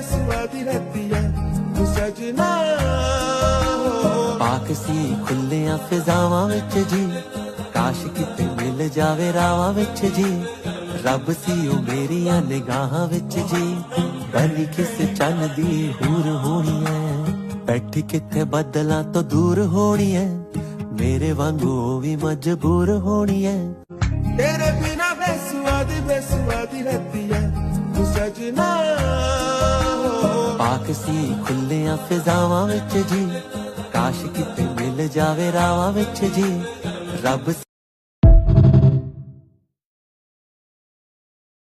बेसुआदी रहती है तू सजना। पाक सी खुलियां फिजावां विच जी, काश किते मिल जावे रावां विच जी। रब सी ओ मेरियां निगाहां विच जी, बनी किस चन्न दी हूर होनी है। बैठी किथे बदलां तो दूर होनी है, मेरे वांगू भी मजबूर होनी है। तेरे बिना बेसुआदी रहती है तू सजना। पाक सी खुलियां फिजावां विच जी, काश किते मिल जावे रावां विच जी। रब